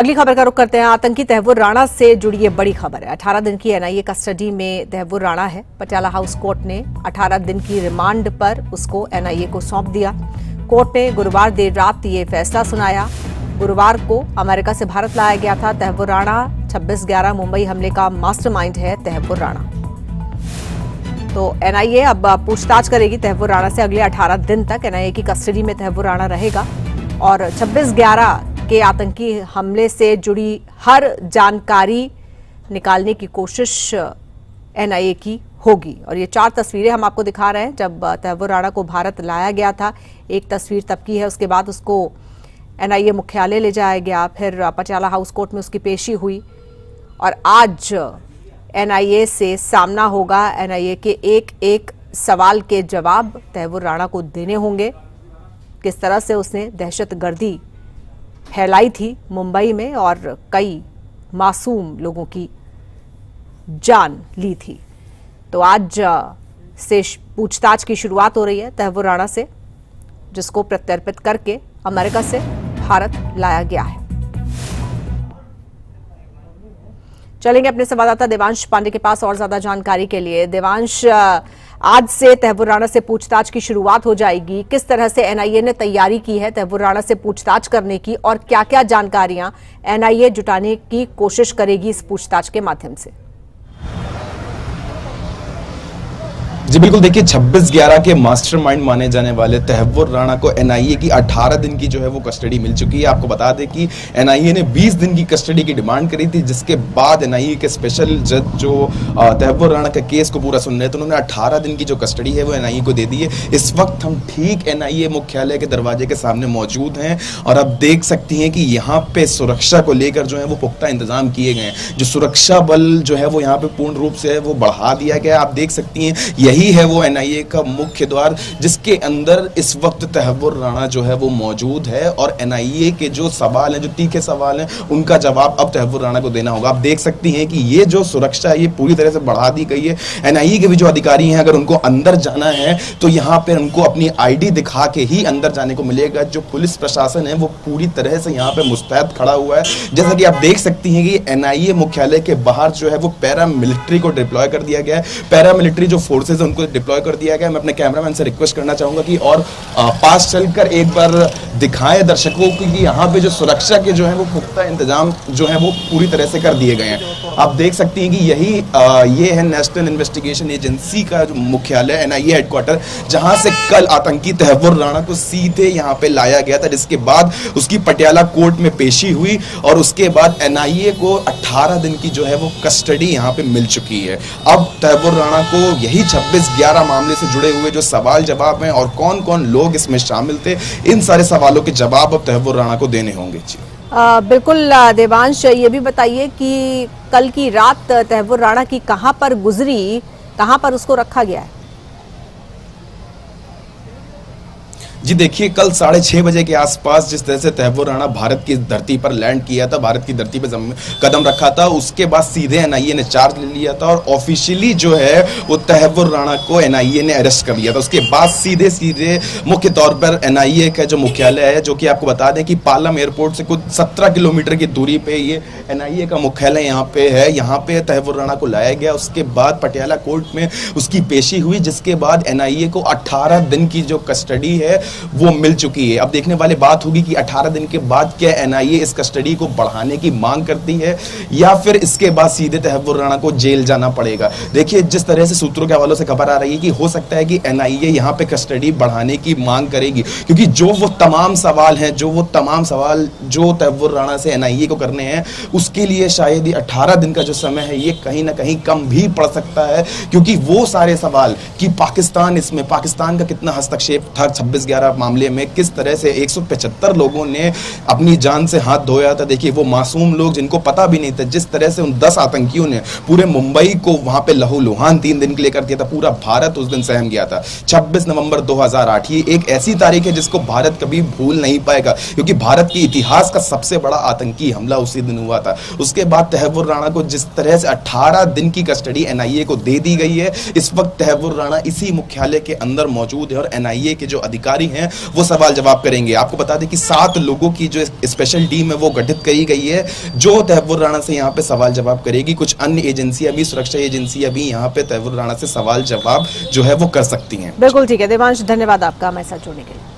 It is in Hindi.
अगली खबर का रुख करते हैं। आतंकी तहव्वुर राणा से जुड़ी ये बड़ी खबर है। 18 दिन की एनआईए कस्टडी में तहव्वुर राणा है। पटियाला हाउस कोर्ट ने 18 दिन की रिमांड पर उसको एनआईए को सौंप दिया। कोर्ट ने गुरुवार देर रात ये फैसला सुनाया। गुरुवार को अमेरिका से भारत लाया गया था तहव्वुर राणा। 26/11 मुंबई हमले का मास्टरमाइंड है तहव्वुर राणा। तो एनआईए अब पूछताछ करेगी तहव्वुर राणा से। अगले 18 दिन तक एनआईए की कस्टडी में तहव्वुर राणा रहेगा और 26/11 के आतंकी हमले से जुड़ी हर जानकारी निकालने की कोशिश एनआईए की होगी। और ये 4 तस्वीरें हम आपको दिखा रहे हैं जब तहव्वुर राणा को भारत लाया गया था। एक तस्वीर तब की है, उसके बाद उसको एनआईए मुख्यालय ले जाया गया, फिर पटियाला हाउस कोर्ट में उसकी पेशी हुई और आज एनआईए से सामना होगा। एनआईए के एक एक सवाल के जवाब तहव्वुर राणा को देने होंगे। किस तरह से उसने दहशतगर्दी फैलाई थी मुंबई में और कई मासूम लोगों की जान ली थी। तो आज से पूछताछ की शुरुआत हो रही है तहव्वुर राणा से, जिसको प्रत्यर्पित करके अमेरिका से भारत लाया गया है। चलेंगे अपने संवाददाता देवांश पांडे के पास और ज्यादा जानकारी के लिए। देवांश, आज से तहव्वुर राणा से पूछताछ की शुरुआत हो जाएगी। किस तरह से एनआईए ने तैयारी की है तहव्वुर राणा से पूछताछ करने की और क्या क्या जानकारियां एनआईए जुटाने की कोशिश करेगी इस पूछताछ के माध्यम से? जी बिल्कुल, देखिए 26/11 के मास्टरमाइंड माने जाने वाले तहव्वुर राणा को एनआईए की 18 दिन की जो है वो कस्टडी मिल चुकी है। आपको बता दें कि एनआईए ने 20 दिन की कस्टडी की डिमांड करी थी, जिसके बाद एनआईए के स्पेशल जज जो तहव्वुर राणा के केस को पूरा सुन रहे थे, उन्होंने 18 दिन की जो कस्टडी है वो एनआईए को दे दी है। इस वक्त हम ठीक एनआईए मुख्यालय के दरवाजे के सामने मौजूद हैं और आप देख सकती हैं कि यहाँ पे सुरक्षा को लेकर जो है वो पुख्ता इंतजाम किए गए हैं। जो सुरक्षा बल जो है वो यहाँ पे पूर्ण रूप से है वो बढ़ा दिया गया है। आप देख सकती हैं यही है वो एनआईए का मुख्य द्वार, जिसके अंदर इस वक्त तहव्वुर राणा जो है वो मौजूद है और एनआईए के जो सवाल हैं, जो तीखे सवाल हैं, उनका जवाब अब तहव्वुर राणा को देना होगा। आप देख सकती हैं कि ये जो सुरक्षा है ये पूरी तरह से बढ़ा दी गई है। एनआईए के भी जो अधिकारी हैं, अगर उनको अंदर जाना है तो यहाँ पे उनको अपनी आईडी दिखा के ही अंदर जाने को मिलेगा। जो पुलिस प्रशासन है वो पूरी तरह से यहाँ पे मुस्तैद खड़ा हुआ है। जैसा कि आप देख सकती हैं कि एनआईए मुख्यालय के बाहर जो है वो पैरामिलिट्री को डिप्लॉय कर दिया गया है। पैरामिलिट्री जो फोर्सेज उनको डिप्लॉय कर दिया गया। मैं अपने कैमरामैन से रिक्वेस्ट करना चाहूंगा कि और पास चलकर एक बार दिखाएं दर्शकों को कि यहाँ पे जो सुरक्षा के जो है वो पुख्ता इंतजाम जो है वो पूरी तरह से कर दिए गए हैं। आप देख सकती हैं कि ये है नेशनल इन्वेस्टिगेशन एजेंसी का जो मुख्यालय एनआईए हेडक्वार्टर, जहां से कल आतंकी तहव्वुर राणा को सीधे यहाँ पे लाया गया था, जिसके बाद उसकी पटियाला कोर्ट में पेशी हुई और उसके बाद एनआईए को 18 दिन की जो है वो कस्टडी यहाँ पे मिल चुकी है। अब तहव्वुर राणा को यही 26/11 मामले से जुड़े हुए जो सवाल जवाब हैं और कौन कौन लोग इसमें शामिल थे, इन सारे सवालों के जवाब अब तहव्वुर राणा को देने होंगे। जी बिल्कुल देवांश, ये भी बताइए कि कल की रात तहव्वुर राणा की कहां पर गुजरी, कहां पर उसको रखा गया है? जी देखिए, कल 6:30 बजे के आसपास जिस तरह से तहव्वुर राणा भारत की धरती पर लैंड किया था, भारत की धरती पर कदम रखा था, उसके बाद सीधे एनआईए ने चार्ज ले लिया था और ऑफिशियली जो है वो तहव्वुर राणा को एनआईए ने अरेस्ट कर लिया था। उसके बाद सीधे मुख्य तौर पर एनआईए का जो मुख्यालय है, जो कि आपको बता दें कि पालम एयरपोर्ट से कुछ 17 किलोमीटर की दूरी पे ये एनआईए का मुख्यालय यहाँ पे है। यहाँ पे तहव्वुर राणा को लाया गया। उसके बाद पटियाला कोर्ट में उसकी पेशी हुई, जिसके बाद एनआईए को 18 दिन की जो कस्टडी है वो मिल चुकी है। अब देखने वाली बात होगी कि 18 दिन के बाद क्या एनआईए इस कस्टडी को बढ़ाने की मांग करती है या फिर इसके बाद सीधे तहव्वुर राणा को जेल जाना पड़ेगा। देखिए, जिस तरह से सूत्रों के हवालों से खबर आ रही है कि हो सकता है कि एनआईए यहाँ पे कस्टडी बढ़ाने की मांग करेगी, क्योंकि जो तमाम सवाल जो तहव्वुर राणा से एनआईए को करने हैं, उसके लिए शायद ये 18 दिन का जो समय है ये कहीं ना कहीं कम भी पड़ सकता है, क्योंकि वो सारे सवाल कि पाकिस्तान का कितना हस्तक्षेप था 26/11 मामले में, किस तरह से 175 लोगों ने अपनी जान से हाथ धोया था। देखिए, वो मासूम लोग जिनको पता भी नहीं था, जिस तरह से उन 10 आतंकियों ने पूरे मुंबई को वहां पे लहूलुहान 3 दिन के लिए कर दिया था। पूरा भारत उस दिन सहम गया था। 26 नवंबर 2008 ये एक ऐसी तारीख है जिसको भारत कभी भूल नहीं पाएगा, क्योंकि भारत के इतिहास का सबसे बड़ा आतंकी हमला उसी दिन हुआ था। उसके बाद तहव्वुर राणा को जिस तरह से 18 दिन की कस्टडी एनआईए को दे दी गई है, इस वक्त तहव्वुर राणा इसी मुख्यालय के अंदर मौजूद है और एनआईए के जो अधिकारी हैं वो सवाल जवाब करेंगे। आपको बता दें कि 7 लोगों की जो स्पेशल टीम है वो गठित करी गई है जो तहव्वुर राणा से यहाँ पे सवाल जवाब करेगी। कुछ अन्य एजेंसियां भी, सुरक्षा एजेंसियां भी यहाँ पे तहव्वुर राणा से सवाल जवाब जो है वो कर सकती हैं। बिल्कुल ठीक है देवांश, धन्यवाद आपका हमारे साथ जुड़ने के लिए।